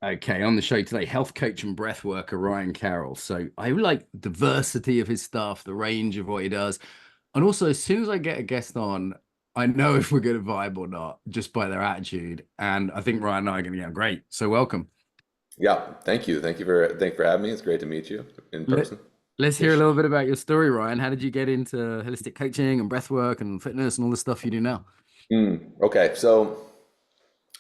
Okay, on the show today, health coach and breathworker Ryan Carroll. So I like diversity of his stuff, the range of what he does. And also, as soon as I get a guest on, I know if we're going to vibe or not just by their attitude. And I think Ryan and I are going to get on great. So welcome. Yeah, thank you. Thank you for having me. It's great to meet you in Let, person. let's hear a Ish. little bit about your story, Ryan. How did you get into holistic coaching and breathwork and fitness and all the stuff you do now? Okay, so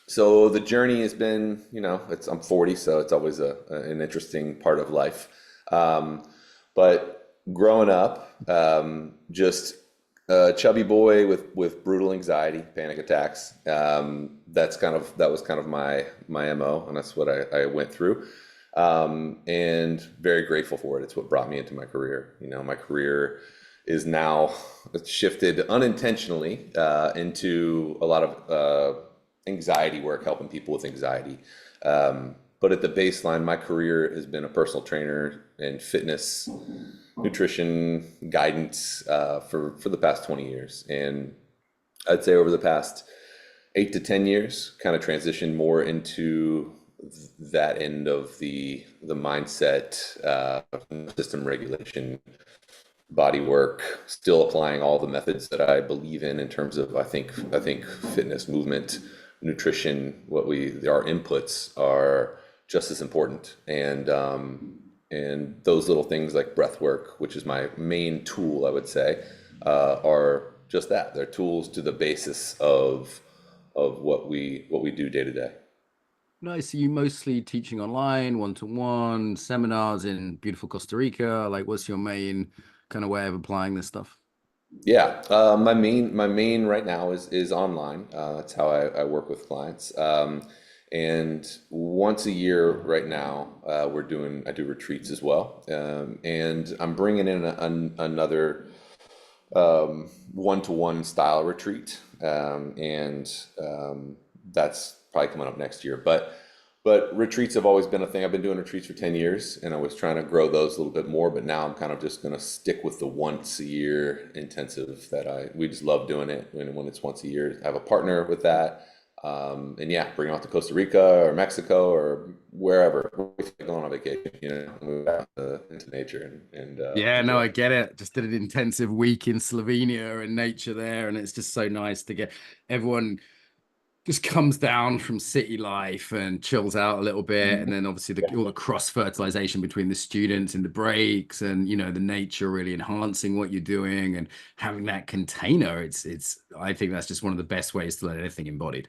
the journey has been, I'm 40, so it's always an interesting part of life. Um, but growing up, just a chubby boy with brutal anxiety, panic attacks. That was kind of my MO, and that's what I went through. And very grateful for it. It's what brought me into my career. My career is now shifted unintentionally into a lot of anxiety work, helping people with anxiety. But at the baseline, my career has been a personal trainer in fitness, nutrition, guidance for the past 20 years. And I'd say over the past 8 to 10 years, kind of transitioned more into that end of the mindset, system regulation, body work, still applying all the methods that I believe in terms of I think fitness, movement, nutrition, our inputs are just as important. And those little things like breath work, which is my main tool, I would say, are just that. They're tools to the basis of what we do day to day. Nice. Are you mostly teaching online, one-to-one, seminars in beautiful Costa Rica? Like, what's your main kind of way of applying this stuff? Yeah, my main right now is online. That's how I work with clients. And once a year right now, I do retreats as well. And I'm bringing in another one-to-one style retreat. And that's probably coming up next year. But retreats have always been a thing. I've been doing retreats for 10 years, and I was trying to grow those a little bit more, but now I'm kind of just going to stick with the once a year intensive we just love doing it when it's once a year. I have a partner with that. And yeah, bring them out to Costa Rica or Mexico or wherever. We're going on vacation, move out into nature and Yeah, no, enjoy. I get it. Just did an intensive week in Slovenia and nature there, and it's just so nice to get everyone just comes down from city life and chills out a little bit. And then obviously all the cross fertilization between the students in the breaks and the nature really enhancing what you're doing and having that container. It's I think that's just one of the best ways to learn anything embodied.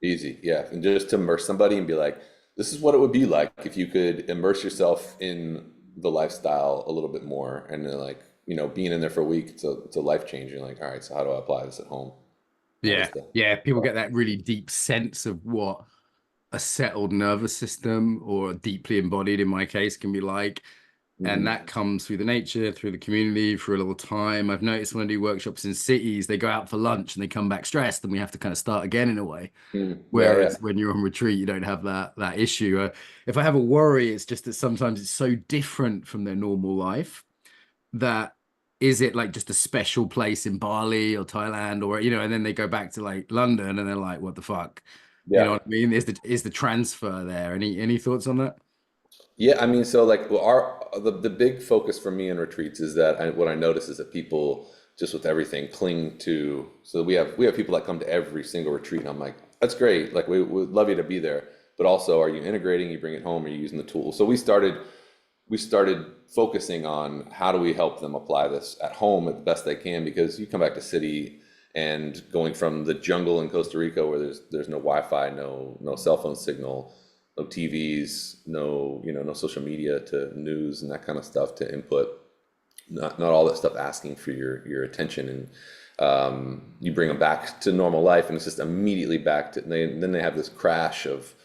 Easy, yeah. And just to immerse somebody and be like, this is what it would be like if you could immerse yourself in the lifestyle a little bit more. And then like, being in there for a week, it's a life change. You're like, all right, so how do I apply this at home? That was Yeah. the Yeah. People get that really deep sense of what a settled nervous system or deeply embodied in my case can be like. And Mhm. that comes through the nature, through the community, for a little time. I've noticed when I do workshops in cities, they go out for lunch and they come back stressed, and we have to kind of start again in a way. Yeah, yeah. Whereas when you're on retreat, you don't have that issue. If I have a worry, it's just that sometimes it's so different from their normal life that is it like just a special place in Bali or Thailand or and then they go back to like London and they're like, what the fuck? You know Yeah. what I mean? Is the transfer there? Any thoughts on that? Yeah, I mean, so like well, the big focus for me in retreats is that what I notice is that people just with everything cling to. So we have people that come to every single retreat, and I'm like, that's great. Like we would love you to be there, but also, are you integrating? You bring it home? Are you using the tools? So we started focusing on how do we help them apply this at home at the best they can, because you come back to city and going from the jungle in Costa Rica where there's no Wi-Fi, no cell phone signal, no TVs, no social media to news and that kind of stuff to input, not all that stuff asking for your attention, and you bring them back to normal life and it's just immediately back to then they have this crash of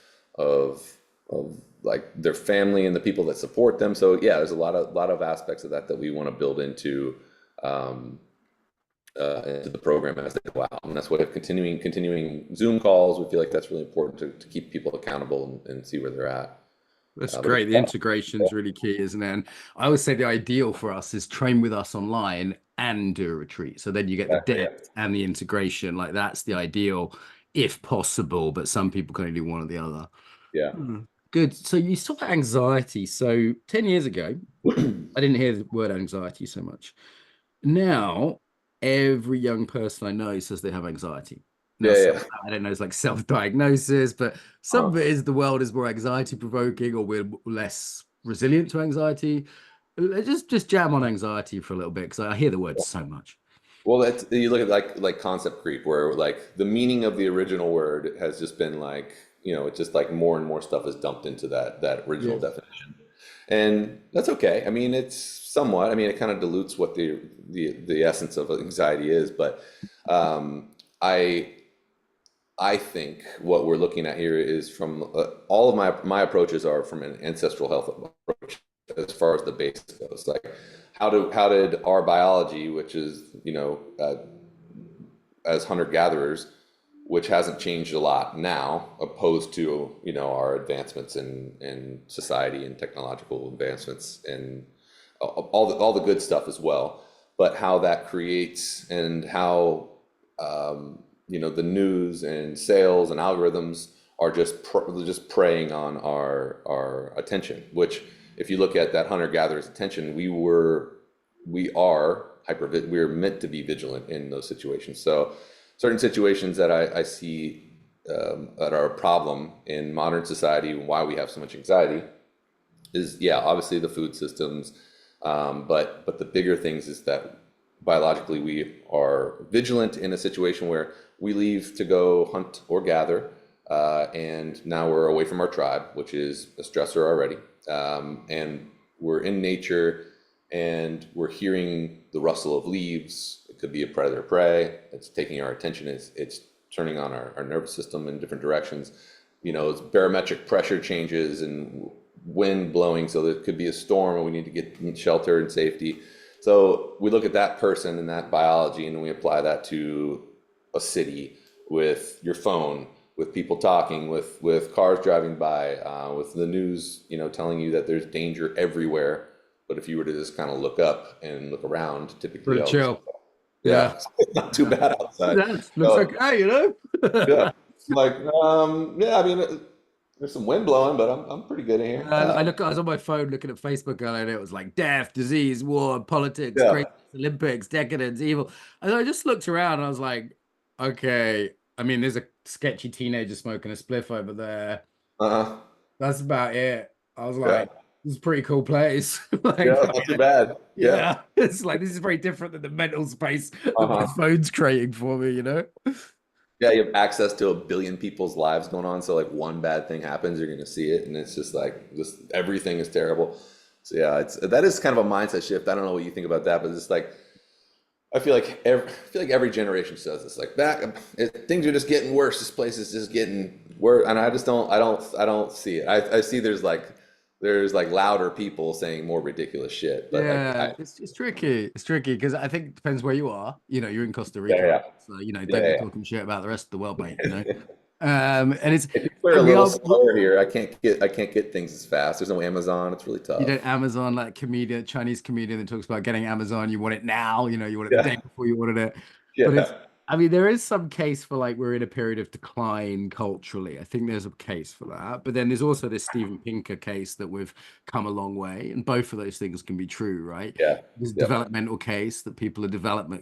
like their family and the people that support them. So yeah, there's a lot of aspects of that we want to build um, into the program as they go out, and that's what continuing Zoom calls. We feel like that's really important to keep people accountable and see where they're at. That's But great. The integration's really key, isn't it? And I would say the ideal for us is train with us online and do a retreat. So then you get the exactly, yeah, depth and the integration. Like that's the ideal, if possible, but some people can only do one or the other. yeah. Hmm. Good. So you saw anxiety. So 10 years ago, I didn't hear the word anxiety so much. Now, every young person I know says they have anxiety. Now, Yeah, some yeah. I don't know, it's like self-diagnosis, but some Uh, of it is the world is more anxiety provoking or we're less resilient to anxiety. Just jam on anxiety for a little bit because I hear the word so much. well, that's you look at like concept creep, where like the meaning of the original word has just been like, it's just like more and more stuff is dumped into that original Yes. definition, and that's okay. I mean, it's somewhat. I mean, it kind of dilutes what the essence of anxiety is, but um, I I think what we're looking at here is from all of my approaches are from an ancestral health approach as far as the base goes. Like, how did our biology, which is as hunter gatherers, which hasn't changed a lot now, opposed to our advancements in society and technological advancements and all the good stuff as well, but how that creates and how the news and sales and algorithms are just preying on our attention. Which, if you look at that hunter gatherer's attention, we're meant to be vigilant in those situations. So certain situations that I see that are a problem in modern society and why we have so much anxiety is, yeah, obviously the food systems, but the bigger things is that biologically we are vigilant in a situation where we leave to go hunt or gather, and now we're away from our tribe, which is a stressor already, and we're in nature and we're hearing the rustle of leaves. It could be a predator prey. It's taking our attention. It's turning on our nervous system in different directions. It's barometric pressure changes and wind blowing, so there could be a storm and we need to get in shelter and safety. So we look at that person and that biology, and we apply that to a city with your phone, with people talking, with cars driving by, with the news, telling you that there's danger everywhere. But if you were to just kind of look up and look around, typically, Pretty chill. yeah, Yeah. it's not too bad outside. That looks So, okay. yeah, like, yeah, I mean, there's some wind blowing, but I'm pretty good in here. I was on my phone looking at Facebook earlier, and it was like death, disease, war, politics, Yeah. great Olympics, decadence, evil. And I just looked around and I was like, okay. I mean, there's a sketchy teenager smoking a spliff over there. Uh-huh. That's about it. I was Yeah. like, this is a pretty cool place. Yeah, Like, not too bad. Yeah. yeah, it's like this is very different than the mental space that my Uh-huh. phone's creating for me. Yeah, you have access to a billion people's lives going on. So like one bad thing happens, you're gonna see it, and it's just like just everything is terrible. So yeah, that is kind of a mindset shift. I don't know what you think about that, but it's like I feel like every generation says this. Like things are just getting worse. This place is just getting worse, and I don't see it. I see there's like louder people saying more ridiculous shit, but Yeah, it's tricky. It's tricky because I think it depends where you are. You're in Costa yeah, Rica, right? yeah, So yeah, don't be yeah. talking shit about the rest of the world, mate. And it's If you clear a we little are slower here, I can't get things as fast. There's no Amazon. It's really you tough. don't Amazon like comedian Chinese comedian that talks about getting Amazon. You want it now. You want it the day Yeah, before you wanted it. But it's yeah, I mean there is some case for like we're in a period of decline culturally. I think there's a case for that. But then there's also this Steven Pinker case that we've come a long way, and both of those things can be true, right? yeah, There's a yep, developmental case that people are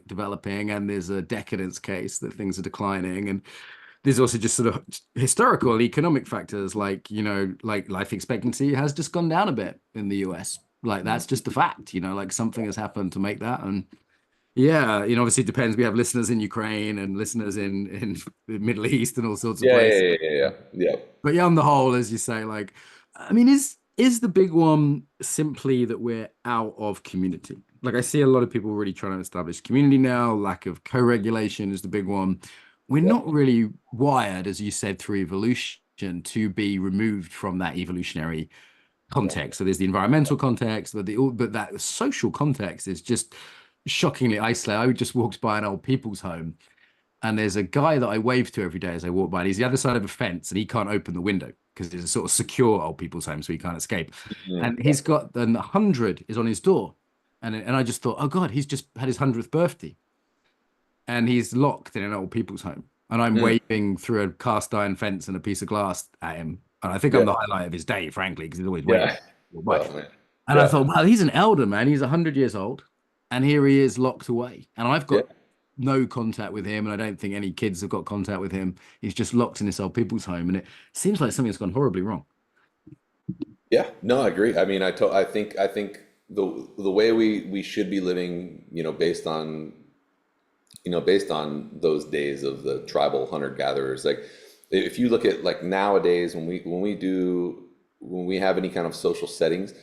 developing, and there's a decadence case that things are declining, and there's also just sort of historical economic factors like life expectancy has just gone down a bit in the US. Like that's just the fact, like something has happened to make that. And yeah, obviously it depends. We have listeners in Ukraine and listeners in the Middle East and all sorts of yeah, yeah, places. yeah, yeah, yeah, yeah. But yeah, on the whole, as you say, like, I mean, is the big one simply that we're out of community? Like, I see a lot of people really trying to establish community now. Lack of co-regulation is the big one. We're Yeah. not really wired, as you said, through evolution to be removed from that evolutionary context. So there's the environmental context, but that social context is just shockingly isolated. I just walked by an old people's home and there's a guy that I wave to every day as I walk by. And he's the other side of a fence, and he can't open the window because it's a sort of secure old people's home, so he can't escape. Mm, And he's got the 100 is on his door, and I just thought, oh God, he's just had his 100th birthday, and he's locked in an old people's home, and I'm mm, waving through a cast iron fence and a piece of glass at him, And I think I'm Yeah. the highlight of his day, frankly, because he's always waiting. Yeah. But, Oh man. and I Yeah. thought, wow, he's an elder man. He's 100 years old, and here he is locked away. And I've Yeah. got no contact with him, and I don't think any kids have got contact with him. He's just locked in this old people's home, and it seems like something's gone horribly wrong. Yeah. No, I agree. I mean, I think the way we should be living, based on those days of the tribal hunter gatherers, like if you look at like nowadays when we have any kind of social settings,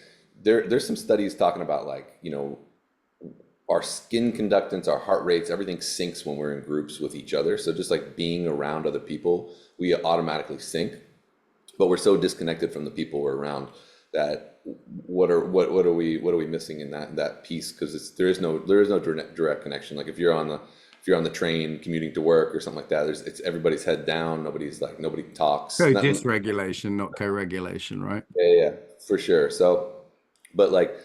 there's some studies talking about like, our skin conductance, our heart rates, everything syncs when we're in groups with each other. So just like being around other people, we automatically sync, but we're so disconnected from the people we're around that what are we missing in that piece? Because there is no direct connection. Like if you're on the train commuting to work or something like that, it's everybody's head down. Nobody talks. Co-dysregulation, not co-regulation, right? Yeah, yeah, for sure. So, but like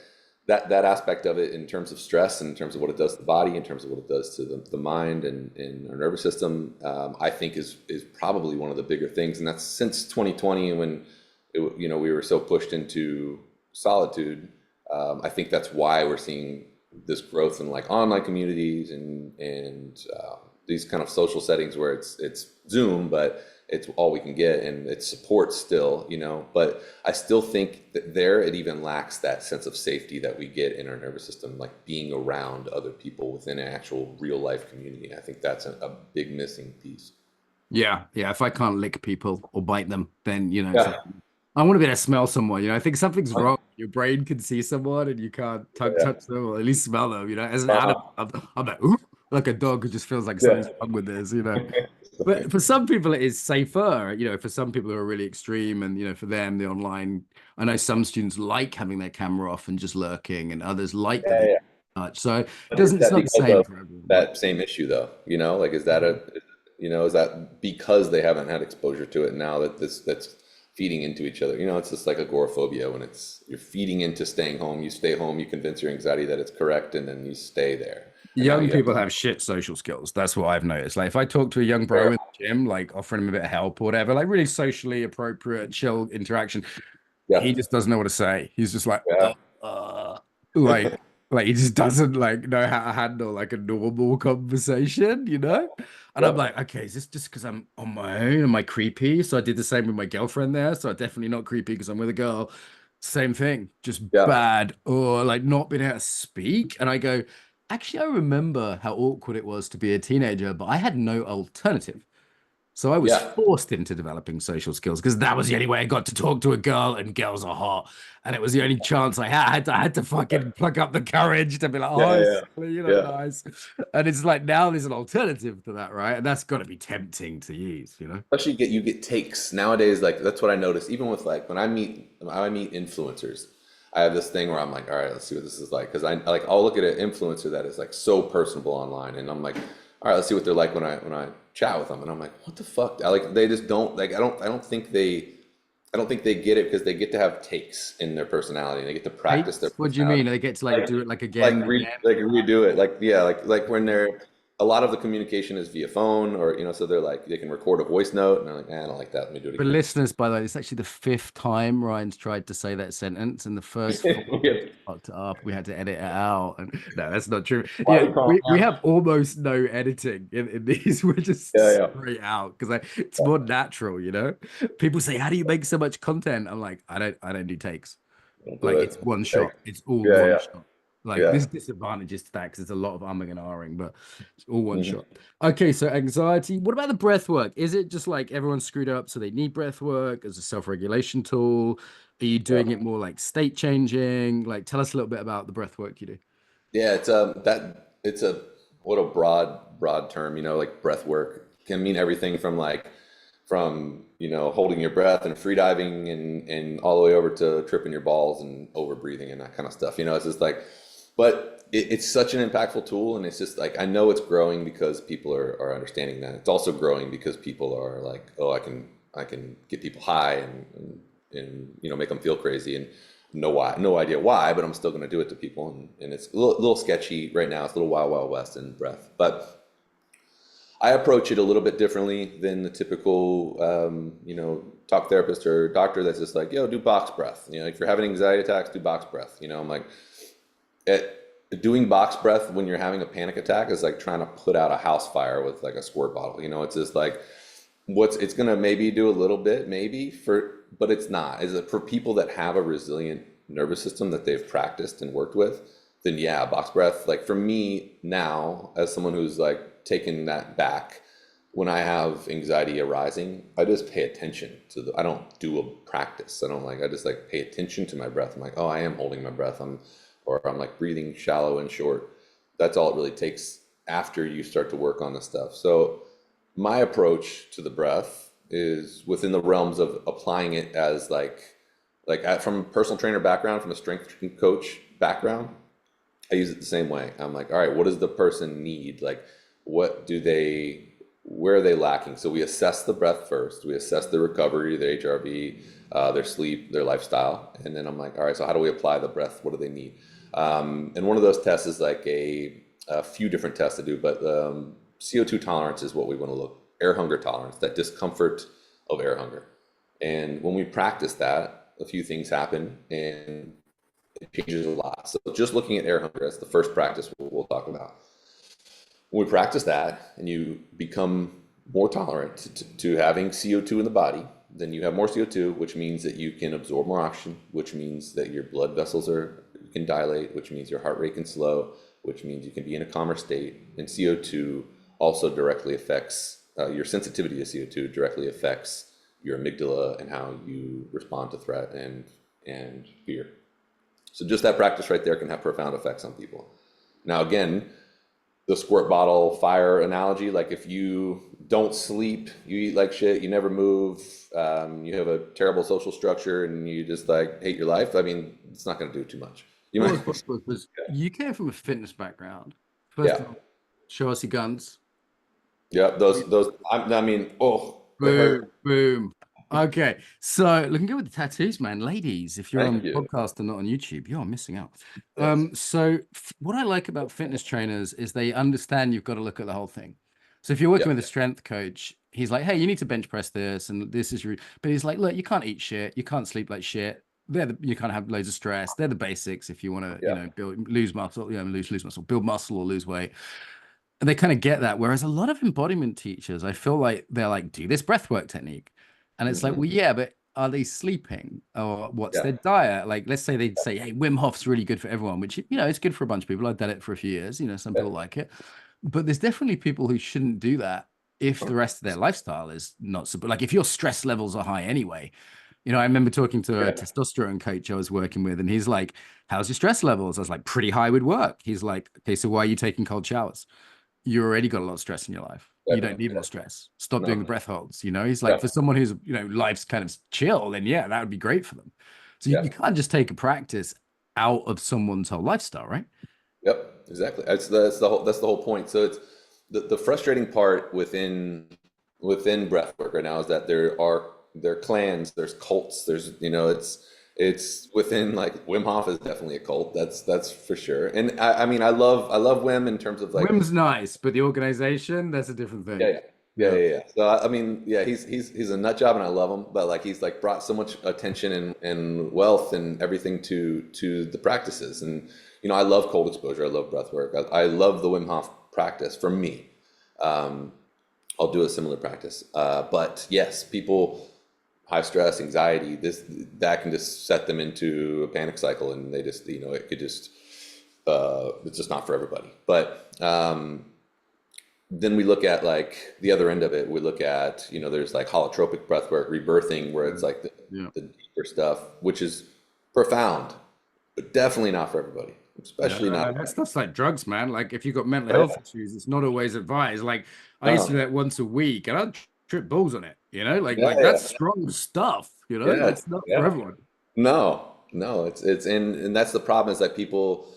that aspect of it in terms of stress and in terms of what it does to the body, in terms of what it does to the mind and our nervous system, I think is probably one of the bigger things. And that's since 2020 when we were so pushed into solitude. I think that's why we're seeing this growth in like online communities and these kind of social settings where it's Zoom, but it's all we can get and it's support still, but I still think that there it even lacks that sense of safety that we get in our nervous system, like being around other people within an actual real life community. I think that's a big missing piece. Yeah, yeah. If I can't lick people or bite them, then it's like Yeah. I want to be able to smell someone. I think something's wrong. Your brain can see someone and you can't Yeah. touch them or at least smell them. As an animal, Uh-huh. I'm like, ooh, like a dog who just feels like Yeah. something's wrong with this. But for some people, it is safer. For some people who are really extreme, and for them, the online. I know some students like having their camera off and just lurking, and others like that Yeah, they yeah. touch. So it But is doesn't. It's that not the because same of for everyone, right? that same issue though? Like is that because they haven't had exposure to it now that's feeding into each other? It's just like agoraphobia when you're feeding into staying home, you stay home, you convince your anxiety that it's correct, and then you stay there. And now Young you have people have shit social skills. That's what I've noticed. Like if I talk to a young bro to. in the gym, like offering him a bit of help or whatever, like really socially appropriate, chill interaction, Yeah. he just doesn't know what to say. He's just like, Yeah. like, like he just doesn't like know how to handle like a normal conversation. And I'm Yep. like, okay, is this just because I'm on my own? Am I creepy? So I did the same with my girlfriend there. So I'm definitely not creepy because I'm with a girl. Same thing, just Yeah. bad or like not being able to speak. And I go, actually, I remember how awkward it was to be a teenager, but I had no alternative. So I was Yeah. forced into developing social skills because that was the only way I got to talk to a girl, and girls are hot. And it was the only chance I had. I had to fucking pluck up the courage to be like, Yeah. oh, Yeah. Sally, you look Yeah. nice. And it's like now there's an alternative to that, right? And that's got to be tempting to use. Especially you get takes nowadays. Like that's what I notice. Even with like when I meet influencers, I have this thing where I'm like, all right, let's see what this is like. Because I'll look at an influencer that is like so personable online, and I'm like, all right, let's see what they're like when I chat with them, and I'm like, what the fuck? They just don't like. I don't think they get it because they get to have takes in their personality and they get to practice their Takes? What do you mean? personality. They get to like Like do it like like again and re again. like redo it. Like yeah, like when they're a lot of the communication is via phone or so they're like they can record a voice note and they're like, I don't like that. Let me do it For again. listeners, by the way, it's actually the fifth time Ryan's tried to say that sentence, and the first four Yeah. fucked it up. We had to edit it out, and no, that's not true. Why Yeah, are you calling we me have almost no editing in these. We're just Yeah, yeah. straight out because it's more natural. People say, "How do you make so much content?" I'm like, I don't do takes. Don't do Like it. it's one Like, shot. It's all yeah, one yeah, shot. Like yeah. there's disadvantages to that because there's a lot of umming and ahhing, but it's all one Mhm. shot. Okay, so anxiety. What about the breath work? Is it just like everyone's screwed up, so they need breath work as a self-regulation tool? Are you Yeah. doing it more like state changing? Like, tell us a little bit about the breath work you do. Yeah, it's a what a broad term, like breath work can mean everything from holding your breath and free diving and all the way over to tripping your balls and over breathing and that kind of stuff. It's just like, but it's such an impactful tool, and it's just like I know it's growing because people are understanding that. It's also growing because people are like, oh, I can get people high and make them feel crazy and no idea why, but I'm still going to do it to people, and it's a little sketchy right now. It's a little wild west in breath, but I approach it a little bit differently than the typical talk therapist or doctor that's just like, yo, do box breath. You know, if you're having anxiety attacks, do box breath. You know, I'm like, doing box breath when you're having a panic attack is like trying to put out a house fire with like a squirt bottle. You know, it's just like it's gonna maybe do a little bit, maybe but it's not. Is it for people that have a resilient nervous system that they've practiced and worked with? Then yeah, box breath. Like for me now, as someone who's like taken that back, when I have anxiety arising, I just pay attention to I don't do a practice. I just like pay attention to my breath. I'm like, oh, I am holding my breath. Or I'm like breathing shallow and short. That's all it really takes after you start to work on the stuff. So my approach to the breath is within the realms of applying it as from a personal trainer background, from a strength coach background, I use it the same way. I'm like, all right, what does the person need? Like, where are they lacking? So we assess the breath first. We assess the recovery, their HRV, their sleep, their lifestyle. And then I'm like, all right, so how do we apply the breath? What do they need? And one of those tests is like a few different tests to do, but CO2 tolerance is what we want to look, air hunger tolerance, that discomfort of air hunger. And when we practice that, a few things happen and it changes a lot. So just looking at air hunger, that's the first practice we'll talk about. When we practice that and you become more tolerant to having CO2 in the body, then you have more CO2, which means that you can absorb more oxygen, which means that your blood vessels can dilate, which means your heart rate can slow, which means you can be in a calmer state. And CO2 also directly affects your sensitivity to CO2 directly affects your amygdala and how you respond to threat and fear. So just that practice right there can have profound effects on people. Now, again, the squirt bottle fire analogy, like if you don't sleep, you eat like shit, you never move, you have a terrible social structure and you just like hate your life, I mean, it's not going to do too much. You came from a fitness background. First of all, show us your guns. Yeah, I mean, oh, boom, boom. Okay, so looking good with the tattoos, man. Ladies, if you're on podcast and not on YouTube, you're missing out. Yes. So what I like about fitness trainers is they understand you've got to look at the whole thing. So if you're working with a strength coach, he's like, hey, you need to bench press this, and this is your, but he's like, look, you can't eat shit, you can't sleep like shit. You can't have loads of stress. They're the basics if you want to, you know, lose muscle, lose muscle, build muscle or lose weight. And they kind of get that. Whereas a lot of embodiment teachers, I feel like they're like, do this breathwork technique. And it's like, well, yeah, but are they sleeping or what's their diet? Like, let's say they'd say, hey, Wim Hof's really good for everyone, which, you know, it's good for a bunch of people. I've done it for a few years. You know, some people like it. But there's definitely people who shouldn't do that if the rest of their lifestyle is not so. But like, if your stress levels are high anyway, you know, I remember talking to a testosterone coach I was working with, and he's like, how's your stress levels? I was like, pretty high with work. He's like, okay, so why are you taking cold showers? You already got a lot of stress in your life. You don't need more stress. Stop doing the breath holds. You know, he's like, for someone who's, you know, life's kind of chill, then yeah, that would be great for them. So you can't just take a practice out of someone's whole lifestyle, right? Yep, exactly. That's the whole point. So it's the frustrating part within breathwork right now is that there are clans, there's cults, there's, you know, it's within, like, Wim Hof is definitely a cult. That's for sure. And I mean, I love Wim in terms of like, Wim's nice, but the organization, that's a different thing. Yeah. So I mean, yeah, he's a nut job and I love him, but like he's like brought so much attention and wealth and everything to the practices. And you know, I love cold exposure. I love breath work. I love the Wim Hof practice for me. I'll do a similar practice. But yes, people, high stress, anxiety, that can just set them into a panic cycle, and they just, you know, it could just, it's just not for everybody. But then we look at like the other end of it. We look at, you know, there's like holotropic breath work, rebirthing, where it's like the deeper stuff, which is profound, but definitely not for everybody. Especially not. That's like drugs, man. Like if you've got mental health issues, it's not always advised. Like I used to do that once a week, and I'd trip balls on it. You know, like that's strong stuff. You know, that's not for everyone. No, and that's the problem, is that people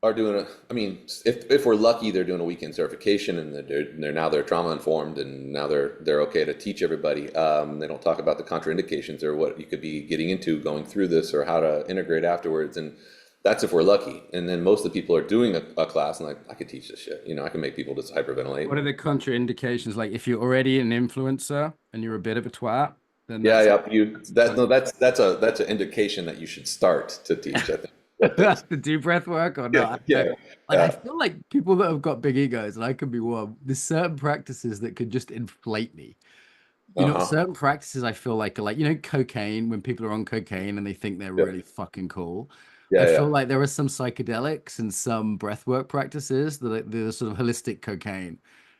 are doing I mean, if we're lucky, they're doing a weekend certification, and they're trauma informed, and now they're okay to teach everybody. They don't talk about the contraindications or what you could be getting into going through this, or how to integrate afterwards. And that's if we're lucky. And then most of the people are doing a class and like, I could teach this shit. You know, I can make people just hyperventilate. What are the contraindications? Like if you're already an influencer and you're a bit of a twat, then Yeah, that's yeah. You that's that no, that's an indication that you should start to teach, I think. But that's to do breath work or yeah, not. I don't yeah, know. Like I yeah. feel like people that have got big egos, and I could be one, there's certain practices that could just inflate me. Uh-huh. Certain practices I feel like are like, cocaine, when people are on cocaine and they think they're Yeah, really fucking cool. I yeah, feel yeah. like there are some psychedelics and some breathwork practices that are the sort of holistic cocaine.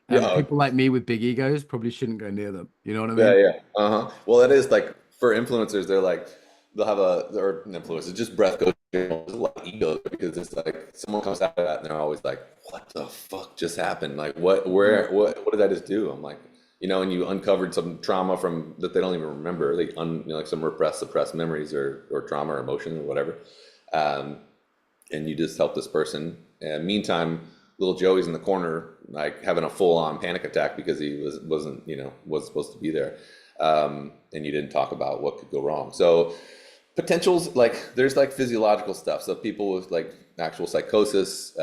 Yeah, And people like me with big egos probably shouldn't go near them. You know what I yeah, mean? yeah. Uh-huh. Well, it is like for influencers, they're like they'll have a or influencers, just breath coaching. There's a lot of ego because it's like someone comes out of that and they're always like, "What the fuck just happened? Like, Mm. what did I just do?" I'm like, and you uncovered some trauma from that they don't even remember. Like some suppressed memories or trauma or emotion or whatever. Um, and you just help this person. And meantime, little Joey's in the corner, like having a full-on panic attack because he was supposed to be there, and you didn't talk about what could go wrong. So potentials, like there's like physiological stuff. So people with like actual psychosis,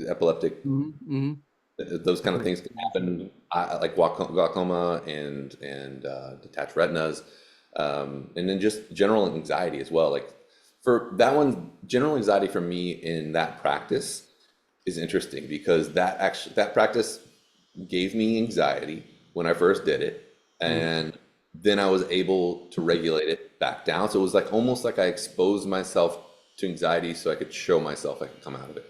epileptic, Hmm. those kind of things can happen, like glaucoma and detached retinas, and then just general anxiety as well. Like for that one, general anxiety for me in that practice is interesting because that practice gave me anxiety when I first did it, and then I was able to regulate it back down. So it was like almost like I exposed myself to anxiety so I could show myself I could come out of it.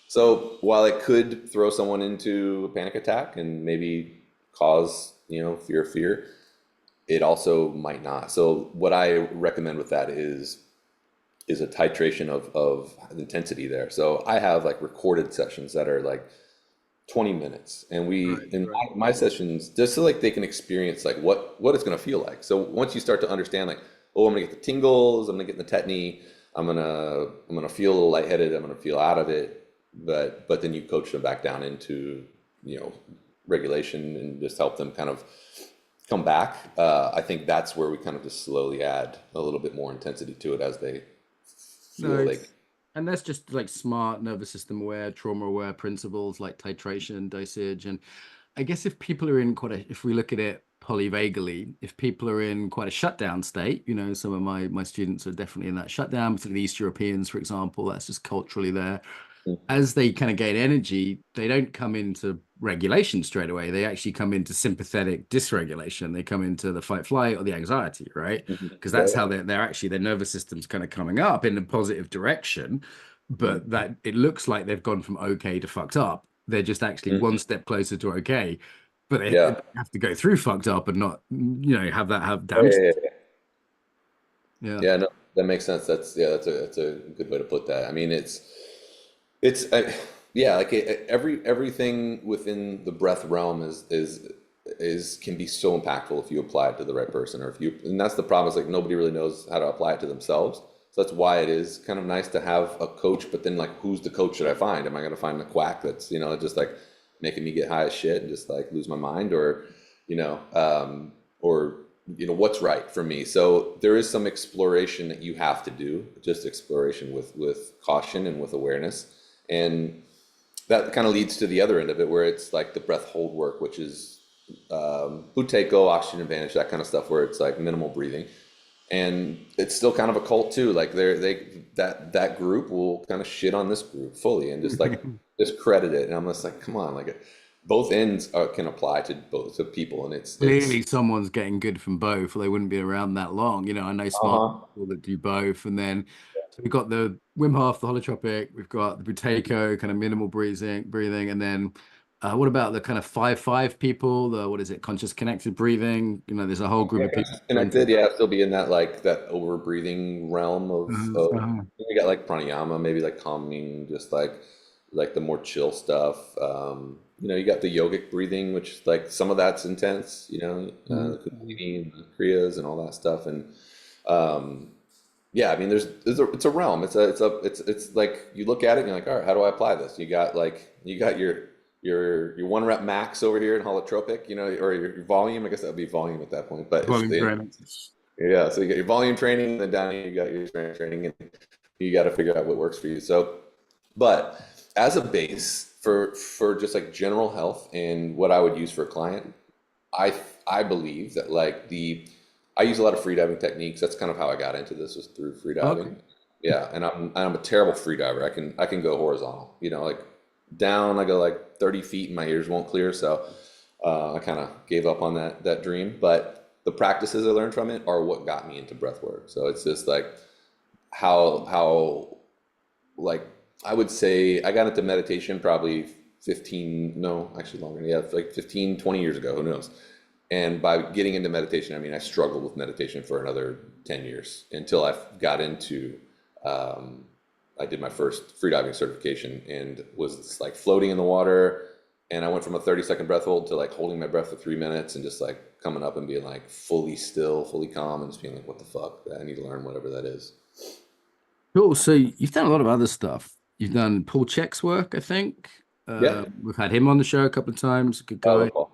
So while it could throw someone into a panic attack and maybe cause, fear, it also might not. So what I recommend with that is a titration of intensity there. So I have like recorded sessions that are like 20 minutes, and Right, in right. my sessions, just so like they can experience like what it's going to feel like. So once you start to understand like, oh, I'm going to get the tingles, I'm going to get the tetany, I'm going to feel a little lightheaded, I'm going to feel out of it, but then you coach them back down into you know regulation and just help them kind of come back. I think that's where we kind of just slowly add a little bit more intensity to it as they No, feel like. and that's just like smart nervous system aware, trauma aware principles like titration, dosage. And I guess if people are in if we look at it polyvagally, if people are in quite a shutdown state, some of my students are definitely in that shutdown, particularly East Europeans, for example, that's just culturally there. As they kind of gain energy, they don't come into regulation straight away. They actually come into sympathetic dysregulation. They come into the fight flight or the anxiety, right? Mhm. Because Yeah, that's how yeah. they're actually their nervous system's kind of coming up in a positive direction. But Mhm. that it looks like they've gone from okay to fucked up. They're just actually one Mhm. step closer to okay, but they Yeah. have to go through fucked up and not, have Yeah, damage. yeah, yeah. Yeah. Yeah, no, that makes sense. That's a good way to put that. I mean, it's yeah, like everything within the breath realm is can be so impactful if you apply it to the right person, or if you, and that's the problem, is like nobody really knows how to apply it to themselves. So that's why it is kind of nice to have a coach, but then like who's the coach that I find? Am I gonna find the quack that's, just like making me get high as shit and just like lose my mind, you know, or what's right for me? So there is some exploration that you have to do, just exploration with caution and with awareness. And that kind of leads to the other end of it, where it's like the breath hold work, which is Buteyko, oxygen advantage, that kind of stuff, where it's like minimal breathing. And it's still kind of a cult too. Like that group will kind of shit on this group fully and just like discredit it. And I'm just like, come on, like both ends can apply to both of people, and it's Clearly someone's getting good from both, or they wouldn't be around that long. I know smart uh-huh. people that do both. And then so we've got the Wim Hof, the holotropic, we've got the Buteyko, kind of minimal breathing, and then what about the kind of 5-5 people, the what is it, conscious connected breathing? There's a whole group Yeah, of people conscious that go into connected. Yeah, still be in that like that over breathing realm of uh, you got like pranayama, maybe like calming, just like the more chill stuff. You got the yogic breathing, which like some of that's intense. The mhm. Kundalini and the Kriyas and all that stuff. And um, yeah, I mean, it's a realm. It's like you look at it and you're like, all right, how do I apply this? You got your one rep max over here in holotropic, or your volume. I guess that would be volume at that point, but it's Volume training. yeah. So you got your volume training, and then down here you got your strength training, and you got to figure out what works for you. So, but as a base for just like general health and what I would use for a client, I I believe that like the I use a lot of freediving techniques. That's kind of how I got into this was through Okay. freediving. Yeah, and I'm a terrible freediver. I can go horizontal. Like down I go like 30 feet and my ears won't clear. So I kind of gave up on that dream. But the practices I learned from it are what got me into breath work. So it's just like how like I would say I got into meditation probably 15, no, actually longer. Yeah, like 15, 20 years ago, who knows? And by getting into meditation, I mean, I struggled with meditation for another 10 years until I got into, um, I did my first freediving certification and was just like floating in the water. And I went from a 30-second breath hold to like holding my breath for 3 minutes and just like coming up and being like fully still, fully calm and just being like, what the fuck? I need to learn whatever that is. Cool. So you've done a lot of other stuff. You've done Paul Check's work, I think. Yeah. We've had him on the show a couple of times. Good I guy. love Paul.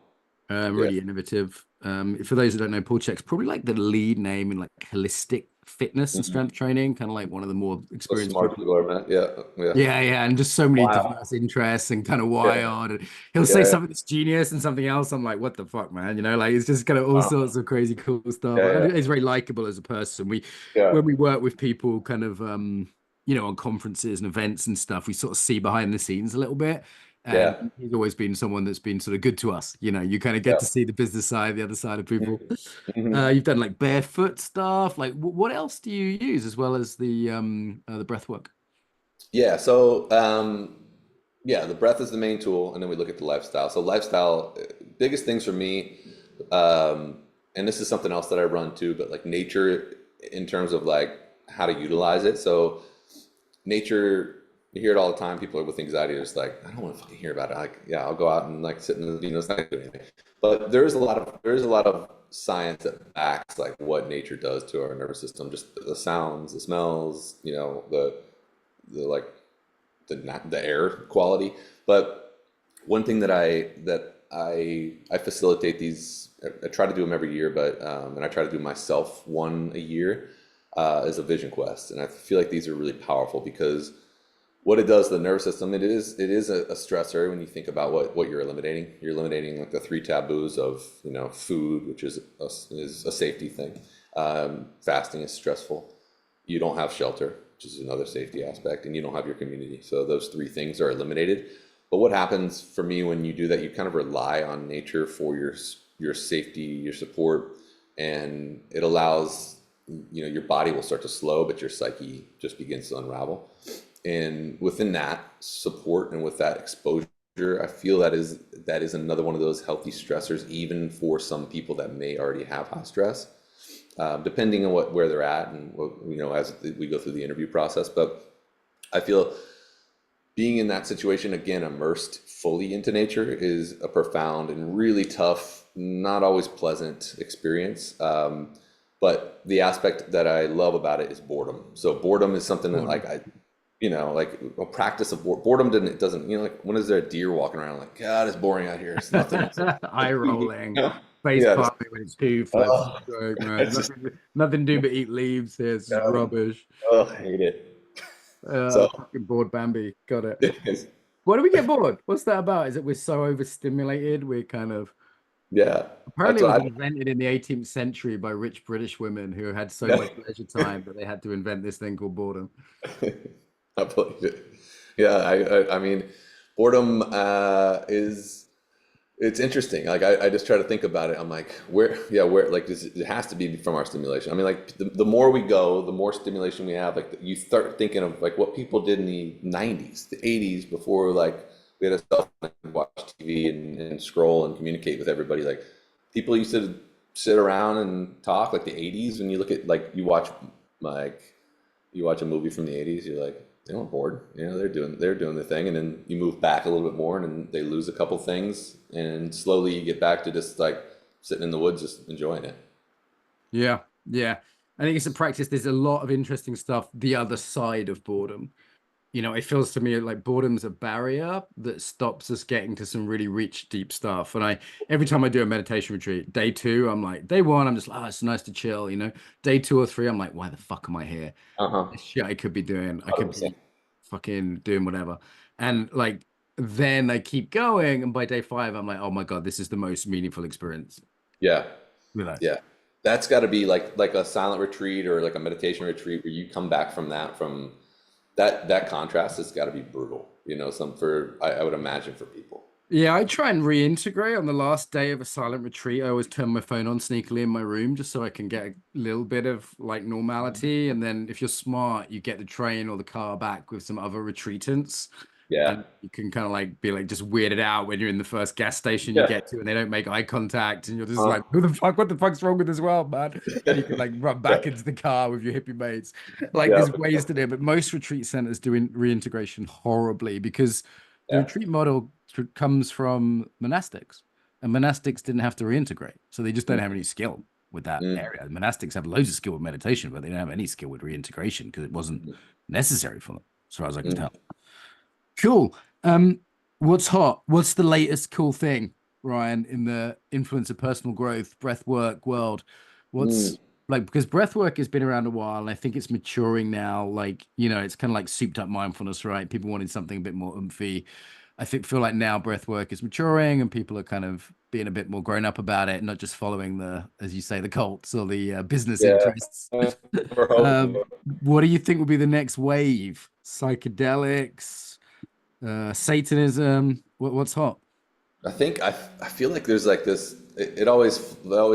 Yeah. Really innovative. For those who don't know, Paul Check's probably like the lead name in like holistic fitness and Mm-hmm. strength training, kind of like one of the more So experienced smart people. people are, man. Yeah. Yeah. Yeah, yeah, and just so many Wow. diverse interests and kind of Yeah. wild. And he'll say Yeah. something that's genius and something else. I'm like, what the fuck, man? Like it's just kind of all Wow. sorts of crazy, cool stuff. Yeah. And Yeah. he's very likable as a person. Yeah. When we work with people, kind of, on conferences and events and stuff, we sort of see behind the scenes a little bit. And Yeah. he's always been someone that's been sort of good to us. You kind of get Yeah. to see the business side, the other side of people. Mhm. Mhm. You've done like barefoot stuff. Like, what else do you use as well as the breath work? Yeah. So, yeah, the breath is the main tool, and then we look at the lifestyle. So, lifestyle, biggest things for me, um, and this is something else that I run too, but like nature in terms of like how to utilize it. So, nature, you hear it all the time. People with anxiety are just like, I don't want to fucking hear about it. Like, yeah, I'll go out and like sit in the, it's not doing anything. But there's a lot of science that backs like what nature does to our nervous system, just the sounds, the smells, the like the air quality. But one thing that I facilitate these. I try to do them every year, but and I try to do myself one a year is a vision quest, and I feel like these are really powerful because what it does to the nervous system, it is a stressor when you think about what you're eliminating. You're eliminating like the three taboos of food, which is a safety thing. Fasting is stressful. You don't have shelter, which is another safety aspect, and you don't have your community. So those three things are eliminated. But what happens for me when you do that, you kind of rely on nature for your safety, your support, and it allows your body will start to slow, but your psyche just begins to unravel. And within that support and with that exposure, I feel that is another one of those healthy stressors, even for some people that may already have high stress, depending on where they're at and as we go through the interview process. But I feel being in that situation again, immersed fully into nature, is a profound and really tough, not always pleasant experience. But the aspect that I love about it is boredom. So boredom is something that like like a practice of boredom doesn't like when is there a deer walking around like God, it's boring out here. It's nothing. It's Eye rolling, yeah, face yeah, palming when it's too flips. oh, Joke, man. it's just Nothing to do but eat leaves here. It's just oh, rubbish. I hate it. So Fucking bored Bambi. Got it. Why do we get bored? What's that about? Is it we're so overstimulated? We're kind of yeah, apparently that's it was what invented in the 18th century by rich British women who had so I much leisure time that they had to invent this thing called boredom. I believe it. Yeah, I mean, boredom is it's interesting. Like I just try to think about it. I'm like, where like it has to be from our stimulation. I mean, like the more we go, the more stimulation we have. Like you start thinking of like what people did in the 90s, the 80s before like we had a cell phone and watch TV and scroll and communicate with everybody. Like people used to sit around and talk like the 80s. When you look at like like you watch a movie from the 80s, you're like, they weren't bored. They're doing the thing, and then you move back a little bit more, and then they lose a couple things, and slowly you get back to just like sitting in the woods, just enjoying it. Yeah, yeah. I think it's a practice. There's a lot of interesting stuff the other side of boredom. It feels to me like boredom's a barrier that stops us getting to some really rich, deep stuff. And every time I do a meditation retreat, day two, I'm like, day one, I'm just like, oh, it's nice to chill. Day two or three, I'm like, why the fuck am I here? Uh-huh. This shit I could be doing. I could 100%. be fucking doing whatever. And like then I keep going, and by day 5, I'm like, oh my God, this is the most meaningful experience. Yeah. Realize. Yeah. That's got to be like a silent retreat or like a meditation retreat where you come back from that contrast has got to be brutal, some for I would imagine for people. Yeah, I try and reintegrate on the last day of a silent retreat. I always turn my phone on sneakily in my room just so I can get a little bit of like normality. And then if you're smart, you get the train or the car back with some other retreatants. Yeah. And you can kind of like be like just weirded out when you're in the first gas station you Yeah. get to and they don't make eye contact and you're just Uh, like, who the fuck, what the fuck's wrong with this world, man? And you can like run yeah. back into the car with your hippie mates. Like Yeah. there's ways to do it, but most retreat centers doing reintegration horribly because the Yeah. retreat model comes from monastics, and monastics didn't have to reintegrate, so they just don't have any skill with that Mm, area. Monastics have loads of skill with meditation, but they don't have any skill with reintegration because it wasn't mm, necessary for them, as far as I can mm, tell. Cool. What's hot? What's the latest cool thing, Ryan, in the influence of personal growth, breath work world? mm. What's like because breath work has been around a while, and I think it's maturing now. Like, it's kind of like souped up mindfulness, right? People wanted something a bit more oomphy. I feel like now breath work is maturing and people are kind of being a bit more grown up about it, not just following the, as you say, the cults or the business Yeah. interests. We're hoping. What do you think will be the next wave? Psychedelics, Satanism? What's hot? I feel like there's like this it always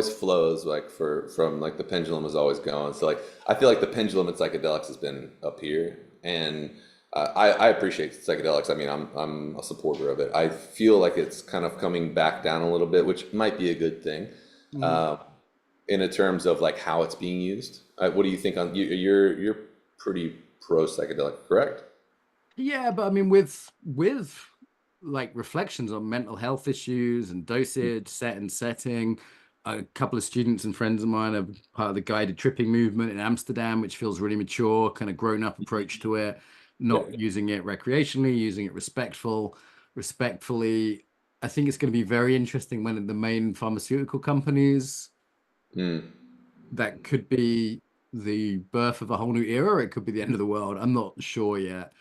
flows like from like the pendulum is always going. So like I feel like the pendulum in psychedelics has been up here and I appreciate psychedelics. I mean, I'm a supporter of it. I feel like it's kind of coming back down a little bit, which might be a good thing Mhm. in a terms of like how it's being used. What do you think on you're pretty pro psychedelic, correct? Yeah, but I mean, with like reflections on mental health issues and dosage, set and setting. A couple of students and friends of mine are part of the guided tripping movement in Amsterdam, which feels really mature, kind of grown up approach to it, Yeah. not using it recreationally, using it respectfully. I think it's going to be very interesting when the main pharmaceutical companies Mm. that could be the birth of a whole new era, or it could be the end of the world. I'm not sure yet.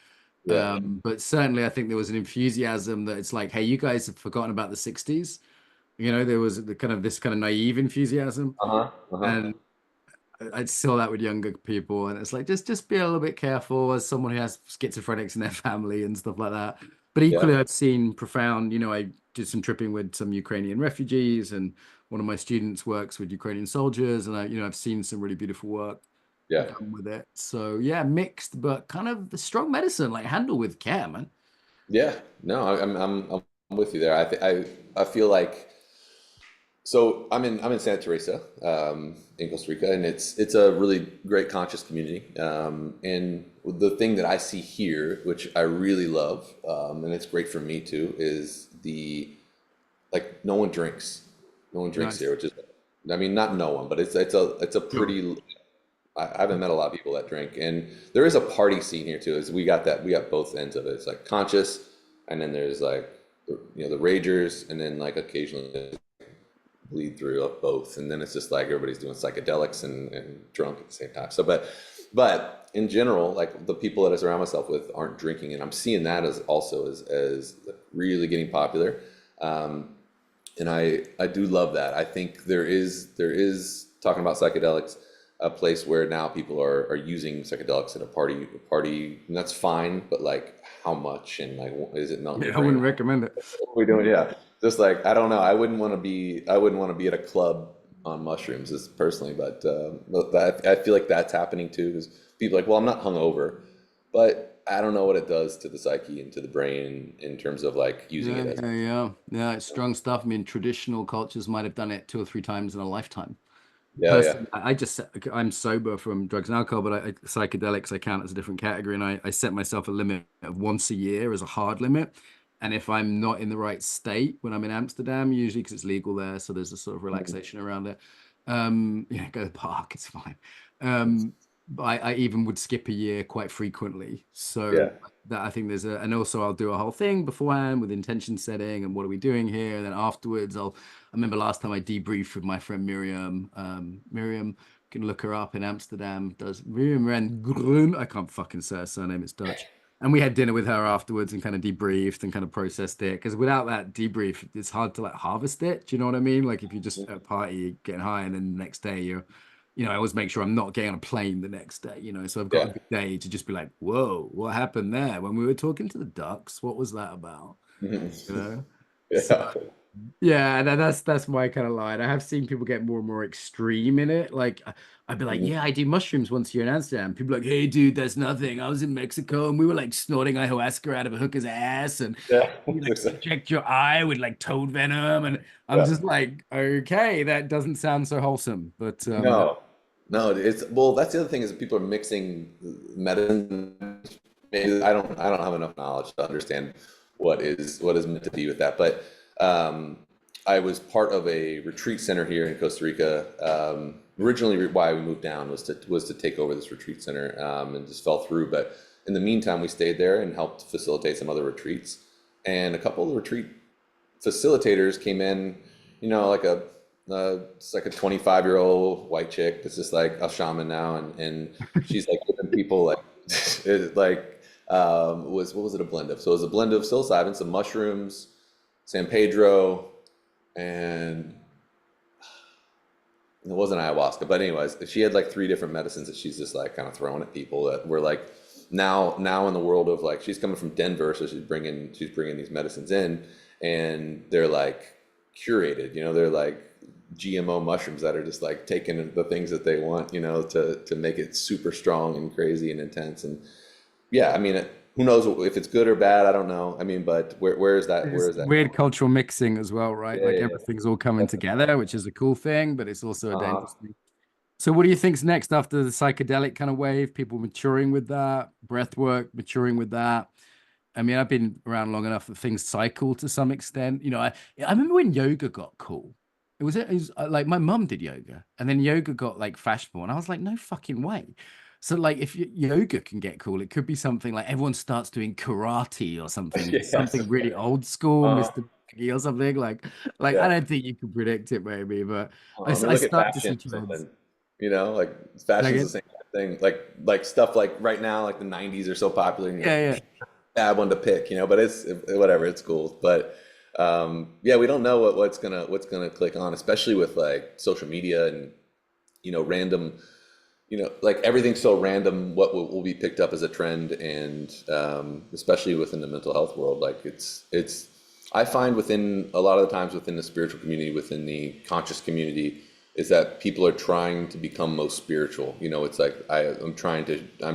Yeah. But certainly, I think there was an enthusiasm that it's like, hey, you guys have forgotten about the 60s. There was the kind of this kind of naive enthusiasm. Uh-huh. Uh-huh. And I saw that with younger people. And it's like, just be a little bit careful as someone who has schizophrenics in their family and stuff like that. But Yeah. equally, I've seen profound, I did some tripping with some Ukrainian refugees, and one of my students works with Ukrainian soldiers, and I've seen some really beautiful work Yeah. done with it. So yeah, mixed, but kind of the strong medicine, like handle with care, man. Yeah, no, I'm with you there. I feel like so I'm in Santa Teresa, in Costa Rica, and it's a really great conscious community. And the thing that I see here, which I really love, and it's great for me too, is the like no one drinks here, Nice. which is I mean not no one, but it's a Sure. pretty I haven't met a lot of people that drink, and there is a party scene here too. Is we got both ends of it. It's like conscious, and then there's like the ragers, and then like occasionally bleed through of both, and then it's just like everybody's doing psychedelics and drunk at the same time. So, but in general, like the people that I surround myself with aren't drinking, and I'm seeing that as also as really getting popular. Um, and I do love that. I think there is talking about psychedelics, a place where now people are using psychedelics at a party, and that's fine. But like, how much and like, is it melting your Yeah, I brain? wouldn't recommend it. What are we doing? Yeah, just like I don't know. I wouldn't want to be at a club on mushrooms, is personally, but I feel like that's happening too because people are like, well, I'm not hungover, but I don't know what it does to the psyche and to the brain in terms of like using Yeah, it as. yeah, yeah. Yeah, it's strong stuff. I mean, traditional cultures might have done it 2 or 3 times in a lifetime. Yeah, yeah. Personally, I'm sober from drugs and alcohol, but psychedelics I count as a different category, and I set myself a limit of once a year as a hard limit. And if I'm not in the right state when I'm in Amsterdam, usually because it's legal there, so there's a sort of relaxation around it. Go to the park, it's fine. But I even would skip a year quite frequently. Yeah. So that I think and also I'll do a whole thing beforehand with intention setting and what are we doing here, and then afterwards I remember last time I debriefed with my friend Miriam. Miriam, you can look her up in Amsterdam. Does Miriam Ren Groen? I can't fucking say her surname. It's Dutch. And we had dinner with her afterwards and kind of debriefed and kind of processed it. Because without that debrief, it's hard to like harvest it. Do you know what I mean? Like if you just at a party getting high and then the next day I always make sure I'm not getting on a plane the next day, so I've got a Yeah. good day to just be like, whoa, what happened there? When we were talking to the ducks, what was that about? You know? So Yeah. yeah, that's my kind of line. I have seen people get more and more extreme in it. Like I'd be like, Mhm. yeah, I do mushrooms once a year in Amsterdam. People are like, hey, dude, that's nothing. I was in Mexico and we were like snorting ayahuasca out of a hooker's ass, and Yeah. you like inject your eye with like toad venom, and I'm Yeah. just like, okay, that doesn't sound so wholesome. But No, no, it's well, that's the other thing is that people are mixing medicine. Maybe I don't have enough knowledge to understand what is meant to be with that. But um, I was part of a retreat center here in Costa Rica. Originally, why we moved down was to take over this retreat center, and just fell through. But in the meantime, we stayed there and helped facilitate some other retreats. And a couple of the retreat facilitators came in, like it's like a 25-year-old white chick that's just like a shaman now, and she's like giving people like it, like was what was it a blend of? So it was a blend of psilocybin, some mushrooms, San Pedro, and it wasn't ayahuasca. But anyways, she had like three different medicines that she's just like kind of throwing at people that were like now in the world of like she's coming from Denver, so she's bringing these medicines in, and they're like curated. They're like GMO mushrooms that are just like taking the things that they want, to make it super strong and crazy and intense. And yeah, I mean, who knows if it's good or bad? I don't know. I mean, but where is that? Where there's is that weird going? cultural mixing as well, right? Yeah, Like yeah, everything's all coming definitely. together, which is a cool thing, but it's also a Uh-huh. dangerous thing. So what do you think's next after the psychedelic kind of wave? People maturing with that, breath work maturing with that. I mean, I've been around long enough that things cycle to some extent. I remember when yoga got cool. It was like my mum did yoga, and then yoga got like fashionable, and I was like, no fucking way. So like, if yoga can get cool, it could be something like everyone starts doing karate or something, Yes. something really old school, Uh-huh. Mr. Miyagi or something like I Yeah. don't think you can predict it, maybe, but I mean, I look at start to fashion see or trends. something. Like fashion's the Like same kind of thing. Like stuff like right now, like the '90s are so popular, and you're yeah, like, yeah. bad one to pick, but whatever, it's cool. But yeah, we don't know what's gonna click on, especially with like social media and random, like everything's so random. What will be picked up as a trend, and especially within the mental health world, like it's. I find within a lot of the times within the spiritual community, within the conscious community, is that people are trying to become most spiritual. It's like I'm trying to. I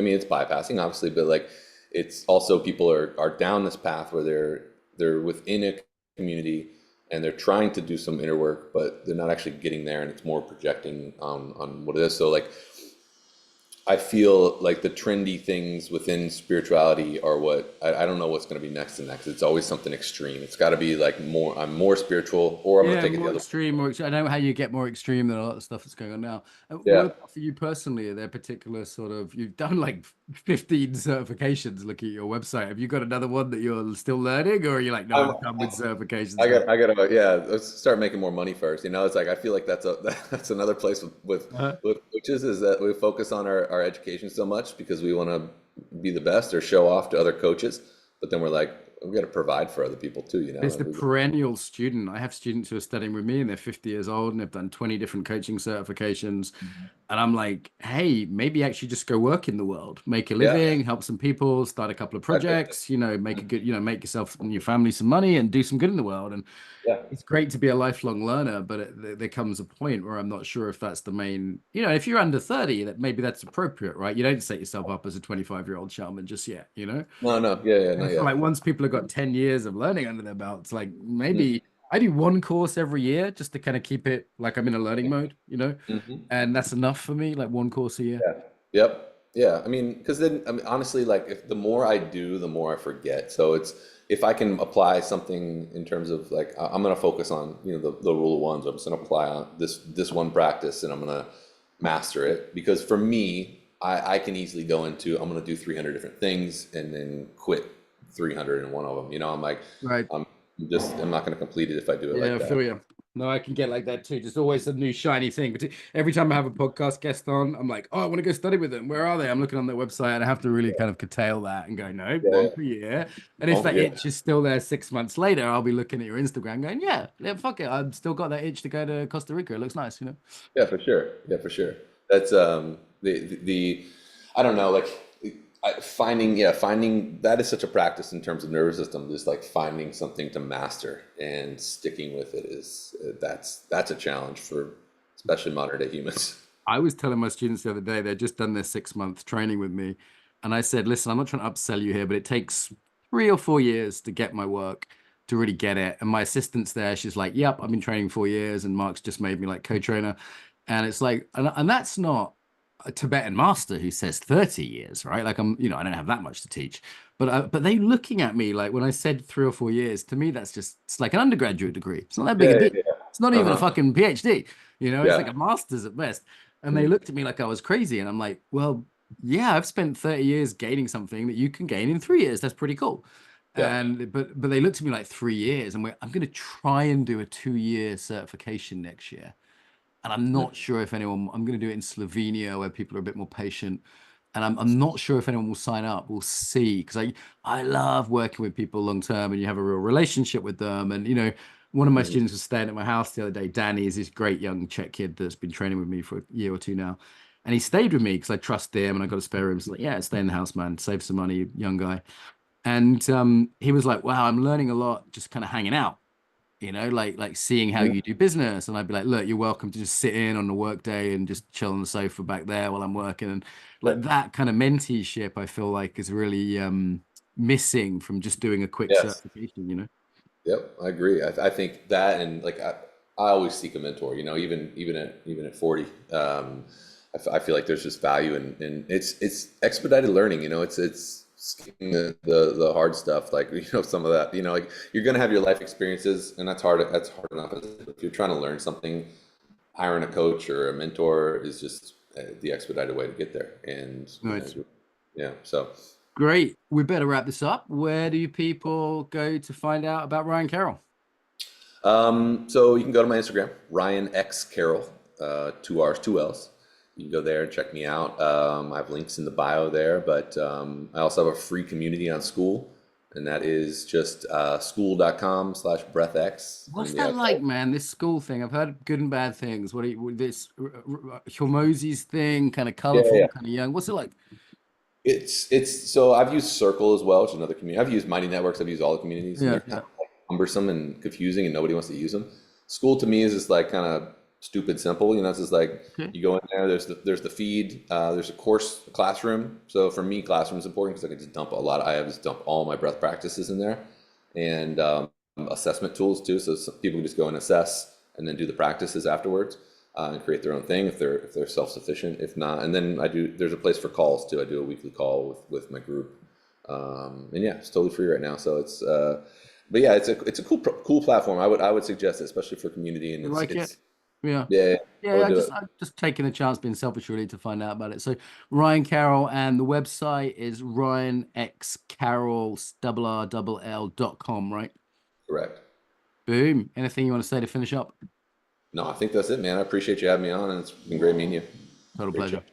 mean, it's bypassing obviously, but like it's also people are down this path where they're within a community and they're trying to do some inner work, but they're not actually getting there, and it's more projecting on what it is. So like I feel like the trendy things within spirituality are what I don't know what's going to be next and next. It's always something extreme. It's got to be like more. I'm more spiritual, or I'm going to Yeah, take it the more other way. extreme, more extreme. I know how you get more extreme than a lot of stuff that's going on now. What Yeah. about for you personally? Are there particular sort of, you've done like 15 certifications looking at your website. Have you got another one that you're still learning, or are you like, no, I'm I'm, done with certifications I now? got I got to yeah. Let's start making more money first. It's like I feel like that's another place Uh, with coaches is that we focus on our education so much because we want to be the best or show off to other coaches, but then we're like we got to provide for other people too. It's the perennial student. I have students who are studying with me and they're 50 years old and they've done 20 different coaching certifications. And I'm like, hey, maybe actually just go work in the world, make a Yeah, living, help some people, start a couple of exactly. projects, make a good, make yourself and your family some money and do some good in the world. And Yeah. it's great to be a lifelong learner, but there comes a point where I'm not sure if that's the main, if you're under 30, that maybe that's appropriate, right? You don't set yourself up as a 25-year-old shaman just yet. No, no, yeah, yeah, And no, I feel yeah. like once people have got 10 years of learning under their belts, like Mhm. maybe I do one course every year just to kind of keep it like I'm in a learning mode. Mhm. And that's enough for me, like one course a year. Yeah. Yep. Yeah. I mean, because then, I mean, honestly, like if the more I do, the more I forget. So it's if I can apply something in terms of like I'm going to focus on the rule of ones. I'm just going to apply on this one practice, and I'm going to master it. Because for me, I can easily go into I'm going to do 300 different things and then quit 301 of them. I'm like Right. I'm I'm not going to complete it if I do it Yeah, like I that. feel you. No, I can get like that too. Just always a new shiny thing. But every time I have a podcast guest on, I'm like, oh, I want to go study with them. Where are they? I'm looking on their website and I have to really kind of curtail that and go, no, Yeah, one yeah. per year. And if Oh, that yeah, itch is still there 6 months later, I'll be looking at your Instagram going, yeah, yeah, fuck it. I've still got that itch to go to Costa Rica. It looks nice, you know? yeah, for sure. Yeah, for sure. That's the I don't know, like finding that is such a practice in terms of nervous system. Just like finding something to master and sticking with it is that's a challenge for especially modern day humans. I was telling my students the other day, they'd just done their 6 month training with me. And I said, listen, I'm not trying to upsell you here, but it takes 3 or 4 years to get my work, to really get it. And my assistant's there, she's like, yep, I've been training 4 years, and Mark's just made me like co-trainer. And it's like, and that's not a Tibetan master who says 30 years, right? Like I don't have that much to teach. But they looking at me like when I said 3 or 4 years, to me, it's like an undergraduate degree. It's not that big a Yeah, deal. yeah, It's not yeah. even a Uh-huh. fucking PhD. It's like Yeah. a master's at best. And they Mhm. looked at me like I was crazy. And I'm like, well, yeah, I've spent 30 years gaining something that you can gain in 3 years. That's pretty cool. Yeah. And but they looked at me like 3 years, and I'm going to try and do a 2 year certification next year. And I'm not sure if anyone, I'm going to do it in Slovenia where people are a bit more patient. And I'm not sure if anyone will sign up. We'll see. Because I love working with people long term and you have a real relationship with them. And, one of my Mhm. students was staying at my house the other day. Danny is this great young Czech kid that's been training with me for a year or two now. And he stayed with me because I trust him and I got a spare room. So like, yeah, stay in the house, man. Save some money, young guy. And he was like, wow, I'm learning a lot just kind of hanging out, like seeing how Mhm. you do business. And I'd be like, look, you're welcome to just sit in on a work day and just chill on the sofa back there while I'm working. And Yeah. like that kind of menteeship, I feel like is really missing from just doing a quick Yes. certification. Yep, I agree. I think that, and like I always seek a mentor. Even at 40, I feel like there's just value in it's expedited learning. It's skipping the hard stuff. Like some of that. Like you're gonna have your life experiences, and that's hard. That's hard enough. If you're trying to learn something, hiring a coach or a mentor is just the expedited way to get there. And Nice. yeah, so. Great. We better wrap this up. Where do people go to find out about Ryan Carroll? So you can go to my Instagram, Ryan X Carroll, 2 R's, 2 L's. You can go there and check me out. I have links in the bio there, but I also have a free community on School, and that is just school.com/breathx. What's And that like, man? This school thing. I've heard good and bad things. This Hormozzi's thing, kind of yeah, colorful, yeah. kind of young. What's it like? It's so I've used Circle as well, which is another community. I've used Mighty Networks. I've used all the communities, and Yeah, they're kind yeah. of like cumbersome and confusing, and nobody wants to use them. School to me is just like kind of stupid simple. It's just like Okay. you go in there. There's the feed. There's a course, a classroom. So for me, classroom is important because I can just dump a lot. I have just dump all my breath practices in there, and assessment tools too. So people can just go and assess, and then do the practices afterwards and create their own thing if they're self-sufficient. If not, and then there's a place for calls too. I do a weekly call with my group, and yeah, it's totally free right now. So but yeah, it's a cool platform. I would suggest it, especially for community, and You it's like it? it's Yeah. yeah, yeah, I Yeah, would I do just it. I just taking a chance being selfish really to find out about it. So Ryan Carroll, and the website is ryanxcarroll.com, right? Correct. Boom. Anything you want to say to finish up? No, I think that's it, man. I appreciate you having me on, and it's been great meeting you. Total Great pleasure. chat.